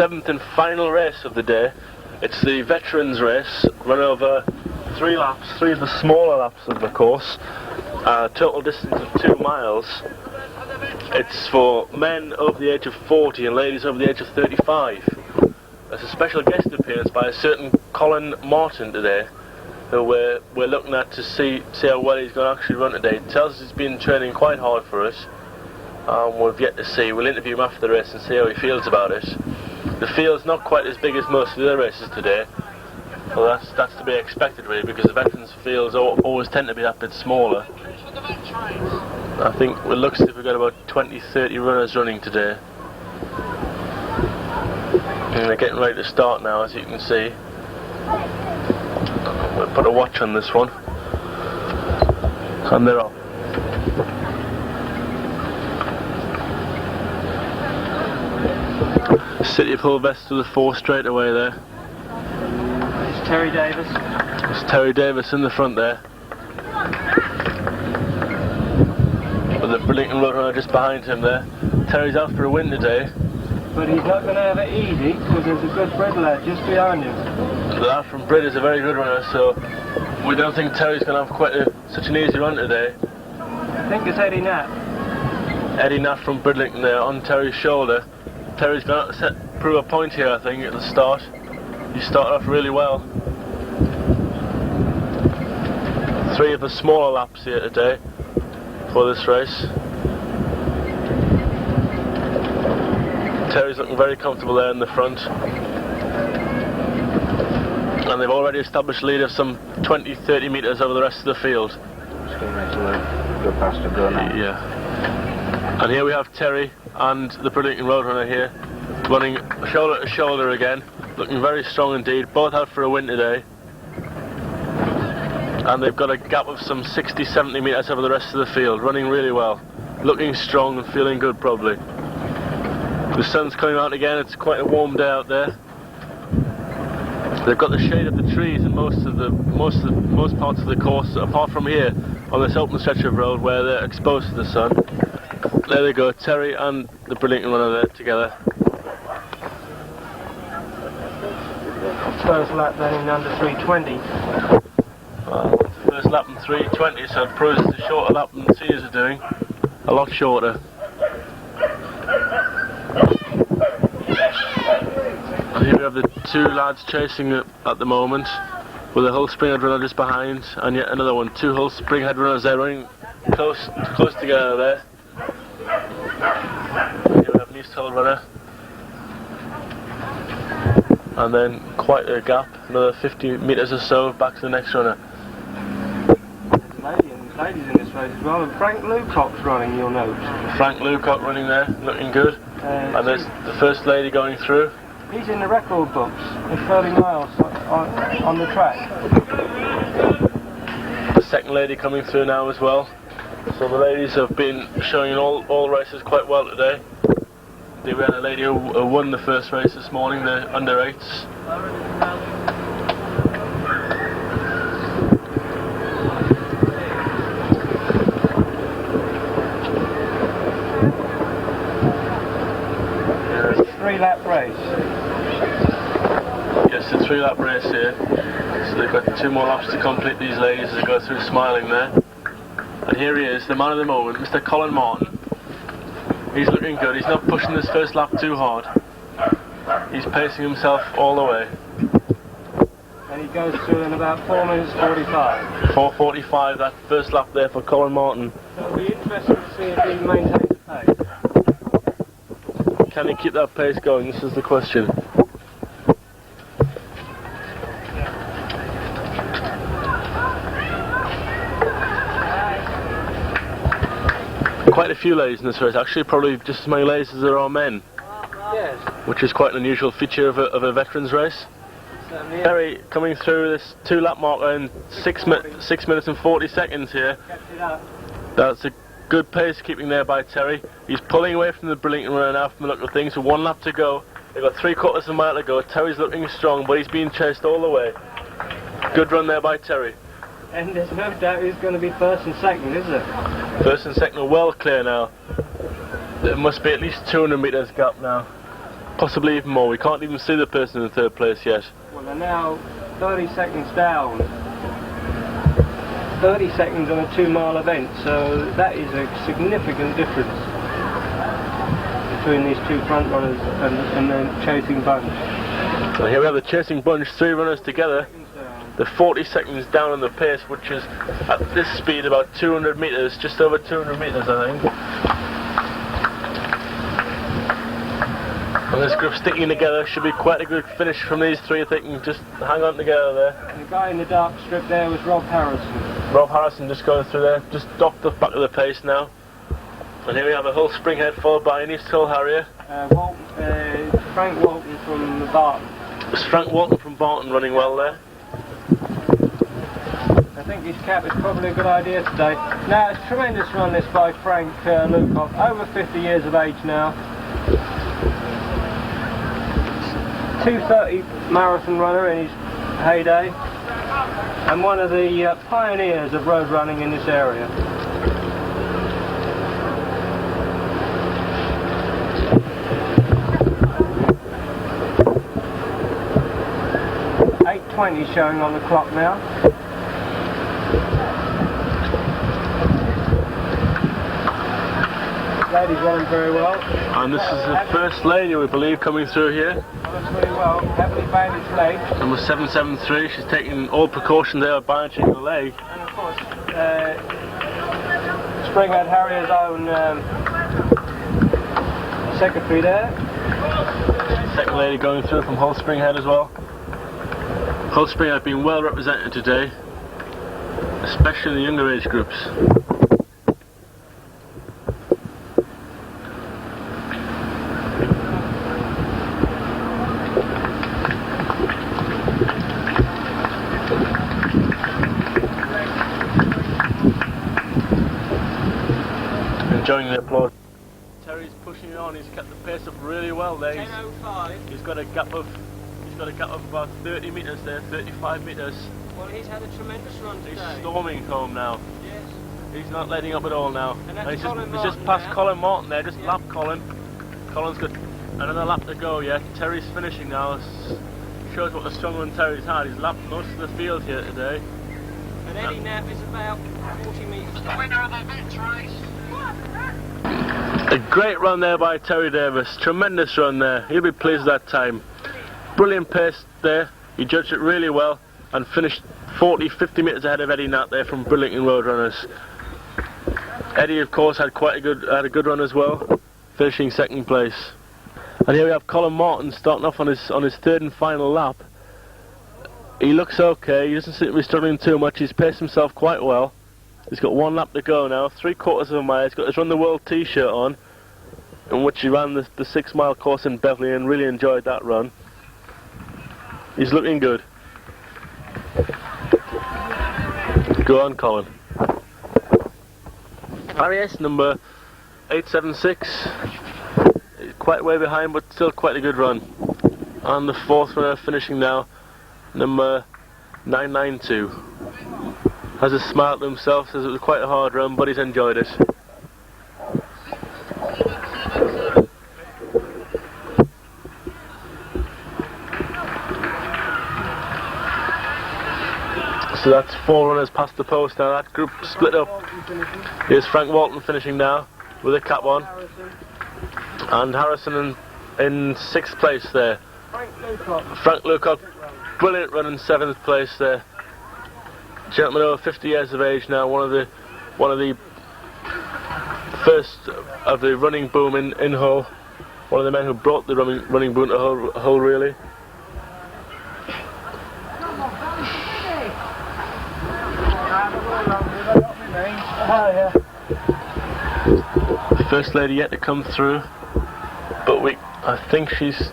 7th and final race of the day. It's the veterans race, run over 3 laps, 3 of the smaller laps of the course, total distance of 2 miles. It's for men over the age of 40 and ladies over the age of 35. There's a special guest appearance by a certain Colin Martin today, who we're looking at to see how well he's going to actually run today. It tells us he's been training quite hard for us. We've yet to see. We'll interview him after the race and see how he feels about it. The field's not quite as big as most of the other races today. Well, that's to be expected really, because the veterans fields always tend to be that bit smaller. I think it looks as if we've got about 20-30 runners running today. And they're getting ready to start now, as you can see. We'll put a watch on this one. And they're off. City of Hull Vest to the 4 straight away there. It's Terry Davis. It's Terry Davis in the front there. With the Burlington Roadrunner just behind him there. Terry's out for a win today. But he's not going to have it easy, because there's a good Brid lad just behind him. The lad from Brid is a very good runner, so we don't think Terry's going to have quite such an easy run today. I think it's Eddie Nat. Eddie Nat from Bridlington there on Terry's shoulder. Terry's going to prove a point here, I think, at the start. He started off really well. 3 of the smaller laps here today for this race. Terry's looking very comfortable there in the front. And they've already established a lead of some 20-30 metres over the rest of the field. Go past him, go now. Yeah. And here we have Terry and the Burlington Roadrunner here, running shoulder to shoulder again, looking very strong indeed, both out for a win today. And they've got a gap of some 60-70 metres over the rest of the field, running really well, looking strong and feeling good probably. The sun's coming out again, it's quite a warm day out there. They've got the shade of the trees in most parts of the course, apart from here on this open stretch of road where they're exposed to the sun. There they go, Terry and the Burlington runner there together. First lap then in under 3:20. Well, first lap in 3:20, so it proves it's a shorter lap than the seniors are doing. A lot shorter. And here we have the 2 lads chasing it at the moment, with a Hull Springhead runner just behind, and yet another one. 2 Hull Springhead runners there running close together there. Here we have an East Hull runner. And then quite a gap, another 50 metres or so back to the next runner. Ladies in this race as well, and Frank Lucock's running, you'll note. Frank Lucock running there, looking good. And there's the first lady going through. He's in the record books, with 30 miles on the track. The second lady coming through now as well. So the ladies have been showing in all races quite well today. We had a lady who won the first race this morning, the under 8s. It's a 3-lap race. Yes, a 3-lap race here. So they've got 2 more laps to complete, these ladies, as they go through smiling there. And here he is, the man of the moment, Mr. Colin Martin. He's looking good, he's not pushing this first lap too hard. He's pacing himself all the way. And he goes through in about 4 minutes 45. 4:45, that first lap there for Colin Martin. So it'll be interesting to see if he maintains the pace. Can he keep that pace going? This is the question. Quite a few ladies in this race, actually, probably just as many ladies as there are men. Yes. Which is quite an unusual feature of a veterans race. Terry coming through this 2-lap marker in 6 minutes and 40 seconds here. That's a good pace keeping there by Terry. He's pulling away from the Burlington runner now from the look of things, with 1 lap to go. They've got 3/4 of a mile to go. Terry's looking strong, but he's being chased all the way. Good run there by Terry. And there's no doubt he's going to be first and second, is there? First and second are well clear now. There must be at least 200 metres gap now. possibly even more. We can't even see the person in third place yet. Well, they're now 30 seconds down. 30 seconds on a 2-mile event, so that is a significant difference between these two front runners and the chasing bunch. So here we have the chasing bunch, 3 runners together. They're 40 seconds down on the pace, which is at this speed about 200 metres, just over 200 metres I think. And this group sticking together should be quite a good finish from these 3 if they can just hang on together there. And the guy in the dark strip there was Rob Harrison. Rob Harrison just going through there, just off the back of the pace now. And here we have a Hull Springhead followed by an East Hull Harrier. Frank Walton from Barton. It's Frank Walton from Barton running well there. I think his cap is probably a good idea today. Now, it's a tremendous run this by Frank Lukoff, over 50 years of age now. 2:30 marathon runner in his heyday, and one of the pioneers of road running in this area. .8:20 showing on the clock now. Lady's running very well. And this is the first lady, we believe, coming through here. Runs very well, heavily bandaged leg. Number 773, she's taking all precaution there of bandaging her leg. And of course, Springhead Harriers' own secretary there. Second lady going through from Hull Springhead as well. Hull Springhead have been well represented today, especially in the younger age groups. Enjoying the applause. Terry's pushing on. He's kept the pace up really well there. 10:05. He's got a gap of about 30 metres there, 35 metres. Well, he's had a tremendous run today. He's storming home now. Yes. He's not letting up at all now. And that's he's Colin just Martin past now. Colin Martin there, just lapped Colin. Colin's got another lap to go yet. Terry's finishing now. Shows what a strong run Terry's had. He's lapped most of the field here today. And Eddie Knapp is about 40 metres back. The winner of the Vets race. A great run there by Terry Davis. Tremendous run there. He'll be pleased with that time. Brilliant pace there. He judged it really well and finished 40-50 metres ahead of Eddie Knapp there from Bridlington Roadrunners. Eddie, of course, had a good run as well, finishing second place. And here we have Colin Martin starting off on his 3rd and final lap. He looks okay. He doesn't seem to be struggling too much. He's paced himself quite well. He's got 1 lap to go now, 3/4 of a mile. He's got his Run the World t-shirt on, in which he ran the 6-mile course in Beverley and really enjoyed that run. He's looking good. Go on, Colin. Harriers, number 876. He's quite way behind, but still quite a good run. And the 4th runner finishing now, number 992. Has a smile to himself, says it was quite a hard run, but he's enjoyed it. So that's 4 runners past the post now. That group split up. Here's Frank Walton finishing now with a cap on. And Harrison in 6th place there. Frank Lukoff, brilliant run in 7th place there. Gentleman over 50 years of age now, one of the first of the running boom in Hull. One of the men who brought the running boom to Hull really. The first lady yet to come through, but I think she's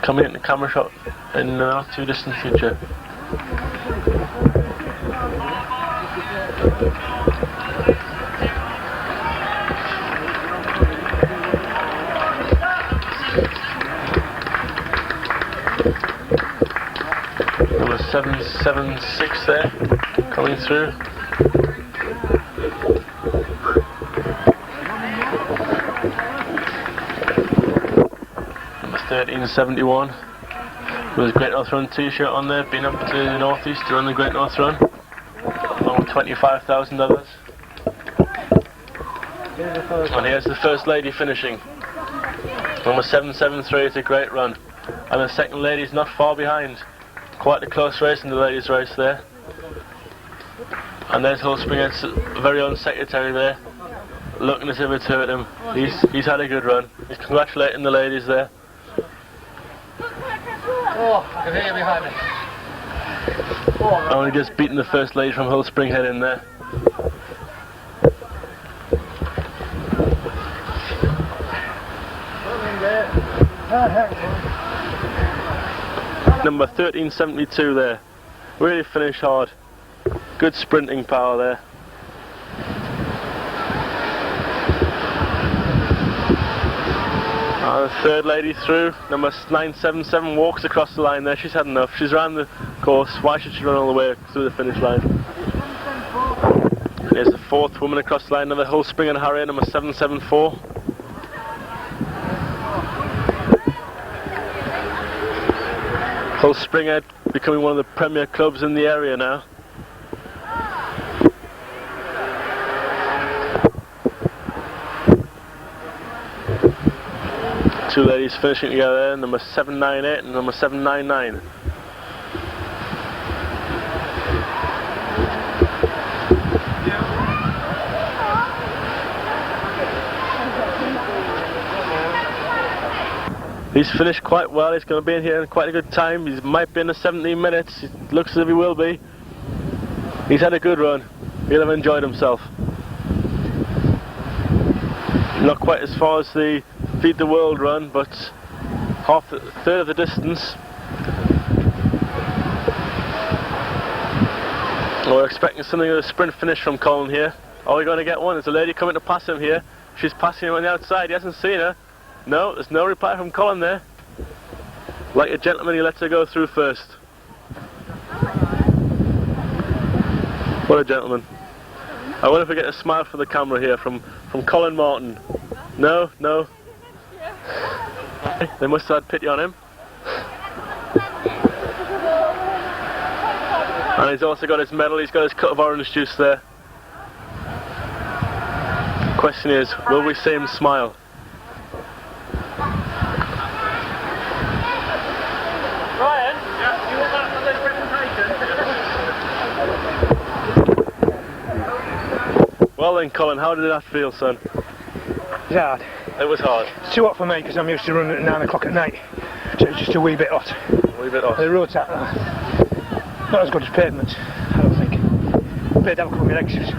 coming into camera shot in the not too distant future. Number 776 there, coming through. Number 1971. With a Great North Run t-shirt on there, been up to the North East to run the Great North Run. Along with 25,000 others. And here's the first lady finishing. Number 773, it's a great run. And the second lady's not far behind. Quite a close race in the ladies' race there. And there's Springhead's very own secretary there, looking as if it's hurt him. He's had a good run. He's congratulating the ladies there. Oh, I can hear you behind me. Only just beating the first lady from Hull Springhead in there. Number 1372 there. Really finished hard. Good sprinting power there. The third lady through, number 977, walks across the line there. She's had enough. She's ran the course. Why should she run all the way through the finish line? There's the fourth woman across the line, another Hull Springhead Harrier, number 774. Hull Springhead becoming one of the premier clubs in the area now. Two ladies finishing together, number 798 and number 799. He's finished quite well. He's going to be in here in quite a good time. He might be in the 17 minutes. It looks as if he will be. He's had a good run. He'll have enjoyed himself. Not quite as far as the Feed the World run, but third of the distance. We're expecting something of a sprint finish from Colin here. Are we going to get one? There's a lady coming to pass him here. She's passing him on the outside. He hasn't seen her. No, there's no reply from Colin there. Like a gentleman, he lets her go through first. What a gentleman. I wonder if we get a smile for the camera here from Colin Martin. No, no. They must have had pity on him. And he's also got his medal, he's got his cup of orange juice there. The question is, will we see him smile? Ryan? Yeah, you want that for this presentation? Well then, Colin, how did that feel, son? It's hard. It was hard. It's too hot for me because I'm used to running at 9 o'clock at night, so it's just a wee bit hot. A wee bit hot. The road's not as good as pavement, I don't think. But that'll come with extras.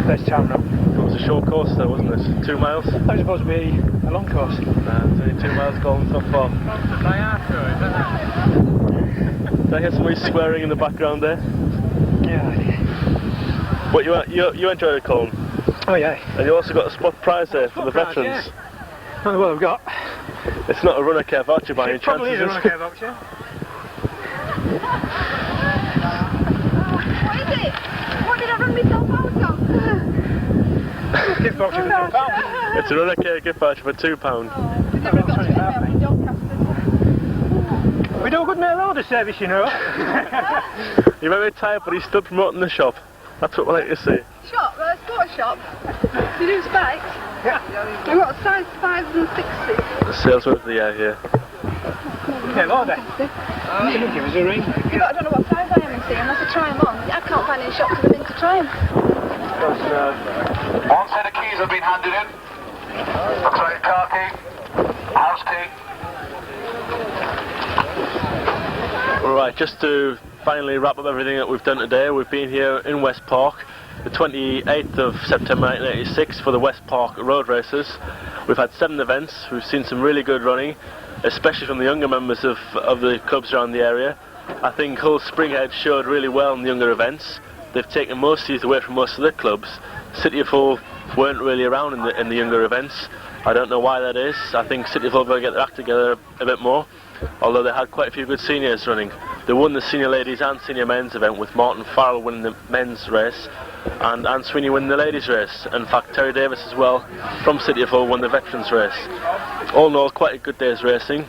There's town now. It was a short course though, wasn't it? 2 miles? That was supposed to be a long course. Nah, it's only 2 miles gone so far. Did I hear somebody swearing in the background there? Yeah. But you enjoyed it, Colin? Oh yeah. And you also got a spot prize there for the Prize, veterans. yeah. Not the one I've got. It's not a runner care voucher by any It chance, probably is a runner care voucher. What is it? What did I run myself out of? Gift voucher for £2. It's a runner care gift voucher for £2. We've never got to it there in Doncaster. We do a good mail order service, you know. You may be tired, but he's still promoting the shop. That's what we like to see. Shop, sports shop. You do spikes? Yeah. We've got size 5s and 6s. The salesman of the year here. Mail order. Give us a ring. Yeah, but I don't know what size I am, you see, unless I try them on. I can't find any shops I've been to try them. One set of keys have been handed in. Looks like a car key, house key. Alright, just to finally wrap up everything that we've done today, we've been here in West Park, the 28th of September 1986 for the West Park Road Races. We've had 7 events, we've seen some really good running, especially from the younger members of the clubs around the area. I think Hull Springhead showed really well in the younger events. They've taken most seats away from most of the clubs. City of Hull weren't really around in the younger events. I don't know why that is. I think City of Hull will get their act together a bit more, although they had quite a few good seniors running. They won the senior ladies and senior men's event, with Martin Farrell winning the men's race and Anne Sweeney winning the ladies race. In fact, Terry Davis as well from City of Hull won the veterans race. All in all, quite a good day's racing.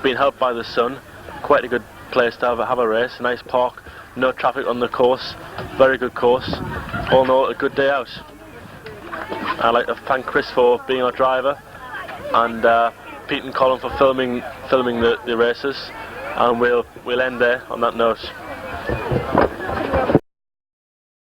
been helped by the sun. Quite a good place to have a race, a nice park, no traffic on the course, very good course. All in all, a good day out. I'd like to thank Chris for being our driver, and Pete and Colin for filming the races, and we'll end there on that note.